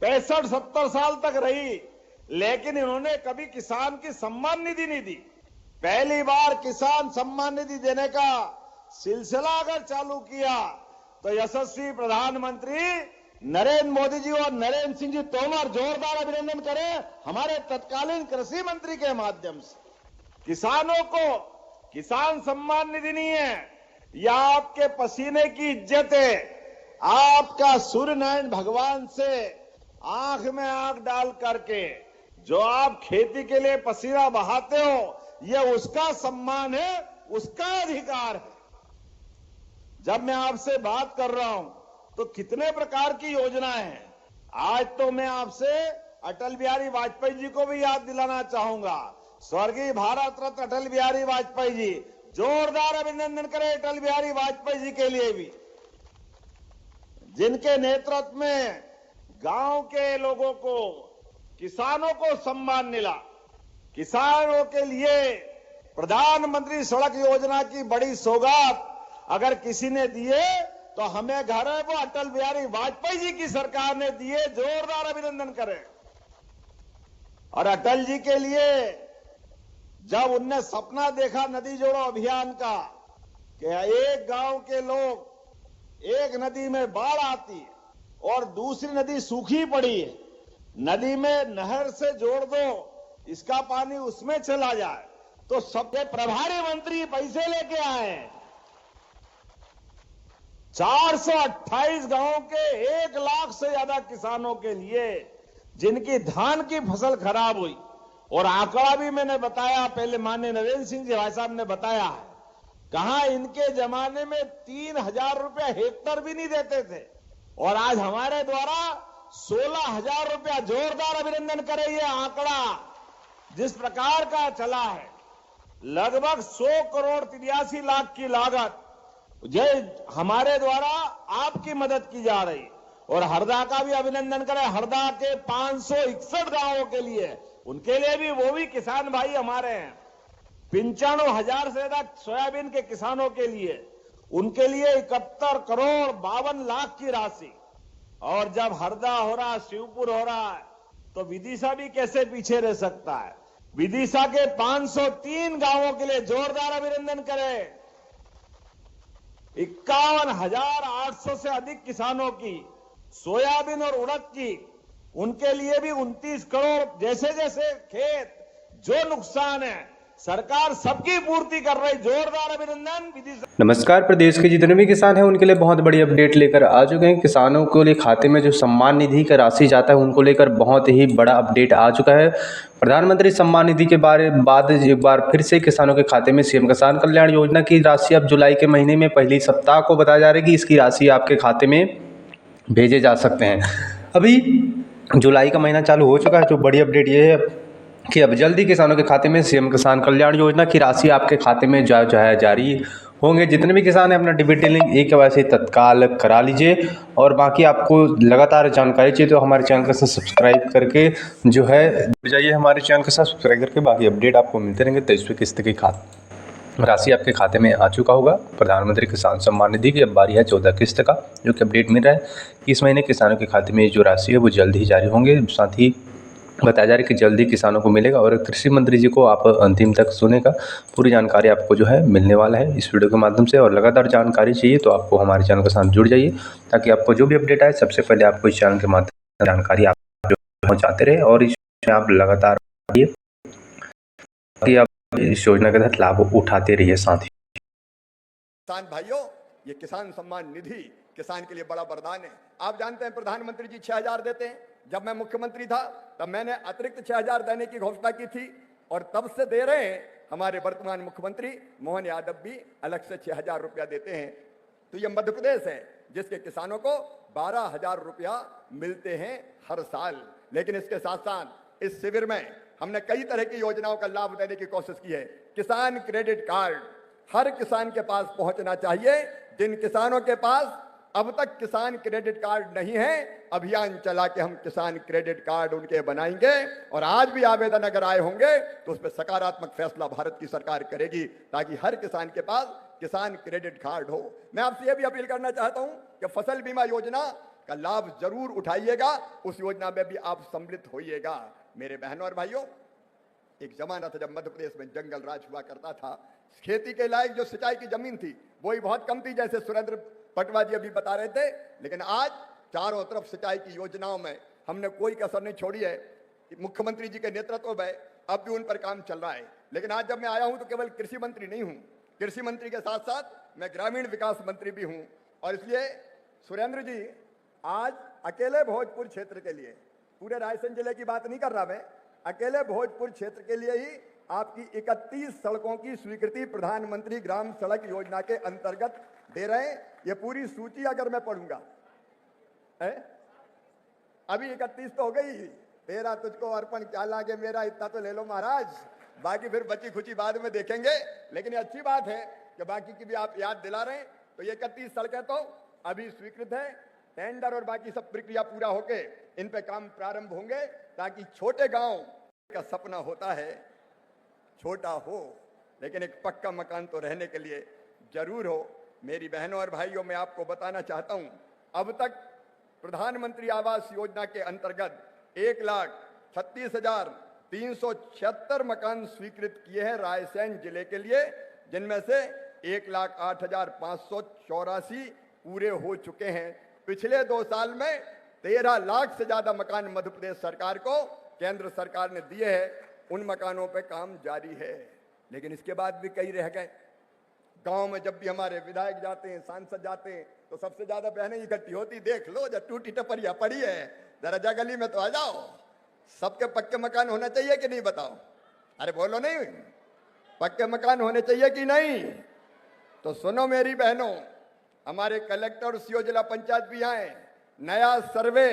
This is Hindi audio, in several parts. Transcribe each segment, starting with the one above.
65-70 साल तक रही, लेकिन इन्होंने कभी किसान की सम्मान निधि नहीं दी। पहली बार किसान सम्मान निधि देने का सिलसिला अगर चालू किया तो यशस्वी प्रधानमंत्री नरेंद्र मोदी जी और नरेंद्र सिंह जी तोमर जोरदार अभिनंदन करें हमारे तत्कालीन कृषि मंत्री के माध्यम से। किसानों को किसान सम्मान निधि नहीं है, यह आपके पसीने की इज्जत है। आपका सूर्य नारायण भगवान से आंख में आंख डाल करके जो आप खेती के लिए पसीना बहाते हो, यह उसका सम्मान है, उसका अधिकार है। जब मैं आपसे बात कर रहा हूं तो कितने प्रकार की योजनाएं हैं। आज तो मैं आपसे अटल बिहारी वाजपेयी जी को भी याद दिलाना चाहूंगा। स्वर्गीय भारत रत्न अटल बिहारी वाजपेयी जी, जोरदार अभिनंदन करें अटल बिहारी वाजपेयी जी के लिए भी, जिनके नेतृत्व में गांव के लोगों को, किसानों को सम्मान मिला। किसानों के लिए प्रधानमंत्री सड़क योजना की बड़ी सौगात अगर किसी ने दिए तो हमें घर है वो अटल बिहारी वाजपेयी जी की सरकार ने दिए। जोरदार अभिनंदन करें। और अटल जी के लिए जब उनने सपना देखा नदी जोड़ो अभियान का कि एक गांव के लोग, एक नदी में बाढ़ आती है और दूसरी नदी सूखी पड़ी है, नदी में नहर से जोड़ दो, इसका पानी उसमें चला जाए, तो सबके प्रभारी मंत्री पैसे लेके आए। 428 गांवों के 1 लाख से ज्यादा किसानों के लिए जिनकी धान की फसल खराब हुई, और आंकड़ा भी मैंने बताया, पहले माननीय नरेंद्र सिंह जी भाई साहब ने बताया है, कहा इनके जमाने में 3,000 रुपया हेक्टर भी नहीं देते थे, और आज हमारे द्वारा 16,000 रुपया। जोरदार अभिनंदन करें। ये आंकड़ा जिस प्रकार का चला है, लगभग 100 करोड़ 83 लाख की लागत ये हमारे द्वारा आपकी मदद की जा रही। और हरदा का भी अभिनंदन करें। हरदा के 561 गांवों के लिए, उनके लिए भी, वो भी किसान भाई हमारे हैं। 95,000 से ज्यादा सोयाबीन के किसानों के लिए, उनके लिए 71 करोड़ 52 लाख की राशि। और जब हरदा हो रहा, शिवपुर हो रहा है, तो विदिशा भी कैसे पीछे रह सकता है। विदिशा के 503 गांवों के लिए जोरदार अभिनंदन करें। 51,800 से अधिक किसानों की सोयाबीन और उड़द की, उनके लिए भी 29 करोड़। जैसे जैसे खेत जो नुकसान है, सरकार सबकी पूर्ति कर रही। जोरदार अभिनंदन। नमस्कार। प्रदेश के जितने भी किसान हैं उनके लिए बहुत बड़ी अपडेट लेकर आ चुके हैं। किसानों के लिए खाते में जो सम्मान निधि का राशि जाता है उनको लेकर बहुत ही बड़ा अपडेट आ चुका है। प्रधानमंत्री सम्मान निधि के बाद एक बार फिर से किसानों के खाते में सीएम किसान कल्याण योजना की राशि अब जुलाई के महीने में पहली सप्ताह को बताया जा रहा है कि इसकी राशि आपके खाते में भेजे जा सकते हैं। अभी जुलाई का महीना चालू हो चुका है, तो बड़ी अपडेट ये है कि अब जल्दी किसानों के खाते में सीएम किसान कल्याण योजना की राशि आपके खाते में जारी होंगे। जितने भी किसान हैं अपना डीबीटी लिंक e-KYC तत्काल करा लीजिए। और बाकी आपको लगातार जानकारी चाहिए तो हमारे चैनल के साथ सब्सक्राइब करके जो है जुड़ जाइए। हमारे चैनल के साथ सब्सक्राइब करके बाकी अपडेट आपको मिलते रहेंगे। 23वीं किस्त की राशि आपके खाते में आ चुका होगा। प्रधानमंत्री किसान सम्मान निधि की अब बारी है 14 किस्त का, जो कि अपडेट मिल रहा है कि इस महीने किसानों के खाते में जो राशि है वो जल्द ही जारी होंगे। साथ ही बताया जा रहा है कि जल्दी किसानों को मिलेगा। और कृषि मंत्री जी को आप अंतिम तक सुनेगा, पूरी जानकारी आपको जो है मिलने वाला है इस वीडियो के माध्यम से। और लगातार जानकारी चाहिए तो आपको हमारे चैनल के साथ जुड़ जाइए, ताकि आपको जो भी अपडेट आए सबसे पहले आपको इस चैनल के माध्यम से जानकारी आप पहुँचाते रहे। और इसमें आप लगातार आप इस योजना के तहत लाभ उठाते रहिए। साथ ही किसान भाइयों, ये किसान सम्मान निधि किसान के लिए बड़ा वरदान है। आप जानते हैं प्रधानमंत्री जी 6,000 देते हैं। जब मैं मुख्यमंत्री था तब मैंने अतिरिक्त 6,000 देने की घोषणा की थी, और तब से दे रहे हैं। हमारे वर्तमान मुख्यमंत्री मोहन यादव भी अलग से 6,000 रुपया देते हैं। तो ये मध्य प्रदेश है जिसके किसानों को 12,000 रुपया मिलते हैं हर साल। लेकिन इसके साथ साथ इस शिविर में हमने कई तरह की योजनाओं का लाभ देने की कोशिश की है। किसान क्रेडिट कार्ड हर किसान के पास पहुंचना चाहिए। जिन किसानों के पास अब तक किसान क्रेडिट कार्ड नहीं है, अभियान चला के हम किसान क्रेडिट कार्ड उनके बनाएंगे। और आज भी आवेदन अगर आए होंगे तो उस पर सकारात्मक फैसला भारत की सरकार करेगी, ताकि हर किसान के पास किसान क्रेडिट कार्ड हो। मैं आपसे यह भी अपील करना चाहता हूं कि फसल बीमा योजना का लाभ जरूर उठाइएगा, उस योजना में भी आप सम्मिलित होइएगा। मेरे बहनों और भाइयों, एक जमाना था जब मध्य प्रदेश में जंगल राज हुआ करता था। खेती के लायक जो सिंचाई की जमीन थी वो ही बहुत कम थी, जैसे सुरेंद्र पटवा जी अभी बता रहे थे। लेकिन आज चारों तरफ सिंचाई की योजनाओं में हमने कोई कसर नहीं छोड़ी है। मुख्यमंत्री जी के नेतृत्व में अब भी उन पर काम चल रहा है। लेकिन आज जब मैं आया हूं तो केवल कृषि मंत्री नहीं हूं, कृषि मंत्री के साथ साथ मैं ग्रामीण विकास मंत्री भी हूं। और इसलिए सुरेंद्र जी, आज अकेले भोजपुर क्षेत्र के लिए, पूरे रायसेन जिले की बात नहीं कर रहा मैं, अकेले भोजपुर क्षेत्र के लिए ही आपकी 31 सड़कों की स्वीकृति प्रधानमंत्री ग्राम सड़क योजना के अंतर्गत दे रहे हैं। ये पूरी सूची अगर मैं पढ़ूंगा, अभी 31 तो हो गई, तेरा तुझको अर्पण क्या लागे मेरा, इतना तो ले लो महाराज, बाकी फिर बची खुची बाद में देखेंगे। लेकिन ये अच्छी बात है कि बाकी की भी आप याद दिला रहे हैं। तो ये 31 सड़कें तो अभी स्वीकृत है, टेंडर और बाकी सब प्रक्रिया पूरा होके इन पे काम प्रारंभ होंगे, ताकि छोटे गांव का सपना होता है छोटा हो, लेकिन एक पक्का मकान तो रहने के लिए जरूर हो। मेरी बहनों और भाइयों, मैं आपको बताना चाहता हूं, अब तक प्रधानमंत्री आवास योजना के अंतर्गत 1,36,376 मकान स्वीकृत किए हैं रायसेन जिले के लिए, जिनमें से 1,08,584 पूरे हो चुके हैं। पिछले 2 साल में 13 लाख से ज्यादा मकान मध्य प्रदेश सरकार को केंद्र सरकार ने दिए हैं। उन मकानों पे काम जारी है। लेकिन इसके बाद भी कई रह गए। गांव में जब भी हमारे विधायक जाते हैं, सांसद जाते हैं, तो सबसे ज्यादा बहनें इकट्ठी होती, देख लो जब टूटी टपरिया पड़ी है, दरजा गली में तो आ जाओ। सबके पक्के मकान होना चाहिए कि नहीं, बताओ? अरे बोलो नहीं, पक्के मकान होने चाहिए कि नहीं? तो सुनो मेरी बहनों, हमारे कलेक्टर और सीओ जिला पंचायत भी आए, नया सर्वे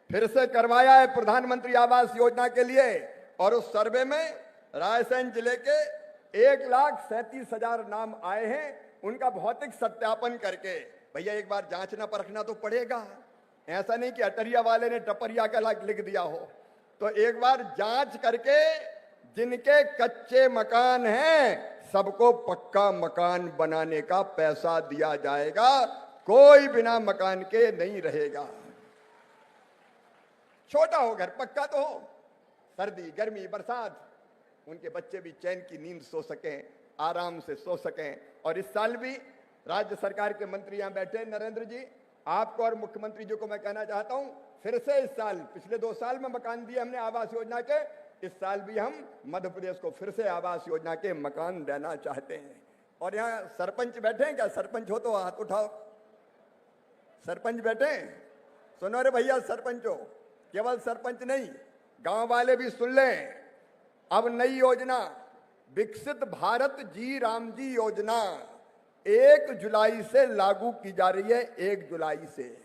फिर से करवाया है प्रधानमंत्री आवास योजना के लिए। और उस सर्वे में रायसेन जिले के 1,37,000 नाम आए हैं। उनका भौतिक सत्यापन करके, भैया एक बार जांचना परखना तो पड़ेगा। ऐसा नहीं कि अटरिया वाले ने टपरिया का लिख दिया हो। तो एक बार जांच करके जिनके कच्चे मकान हैं सबको पक्का मकान बनाने का पैसा दिया जाएगा, कोई बिना मकान के नहीं रहेगा। छोटा हो घर, पक्का तो हो, सर्दी गर्मी बरसात उनके बच्चे भी चैन की नींद सो सकें, आराम से सो सकें। और इस साल भी राज्य सरकार के मंत्री यहां बैठे, नरेंद्र जी, आपको और मुख्यमंत्री जी को मैं कहना चाहता हूं, फिर से इस साल, पिछले 2 साल में मकान दिए हमने आवास योजना के, इस साल भी हम मध्य प्रदेश को फिर से आवास योजना के मकान देना चाहते हैं। और यहाँ सरपंच बैठे हैं क्या? सरपंच हो तो हाथ उठाओ। सरपंच बैठे? सुनो रे भैया सरपंचो, केवल सरपंच नहीं, गांव वाले भी सुन लें। अब नई योजना विकसित भारत जी राम जी योजना 1 जुलाई से लागू की जा रही है। 1 जुलाई से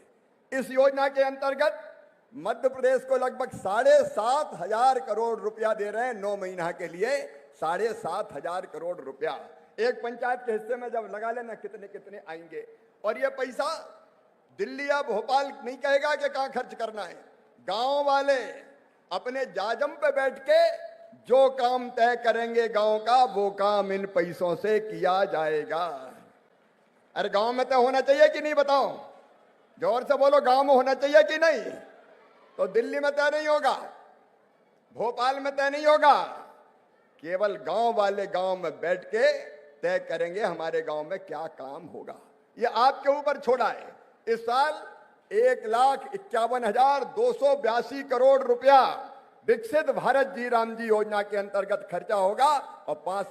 इस योजना के अंतर्गत मध्य प्रदेश को लगभग 7,500 करोड़ रुपया दे रहे हैं। 9 महीना के लिए 7,500 करोड़ रुपया एक पंचायत के हिस्से में जब लगा लेना, कितने कितने आएंगे। और ये पैसा दिल्ली या भोपाल नहीं कहेगा कि कहां खर्च करना है। गांव वाले अपने जाजम पे बैठ के जो काम तय करेंगे गांव का, वो काम इन पैसों से किया जाएगा। अरे गांव में तय होना चाहिए कि नहीं, बताओ? जोर से बोलो, गांव में होना चाहिए कि नहीं? तो दिल्ली में तय नहीं होगा, भोपाल में तय नहीं होगा, केवल गांव वाले गांव में बैठ के तय करेंगे हमारे गांव में क्या काम होगा। ये आपके ऊपर छोड़ा है। इस साल 1,51,282 करोड़ रुपया विकसित भारत जी राम जी योजना के अंतर्गत खर्चा होगा और 5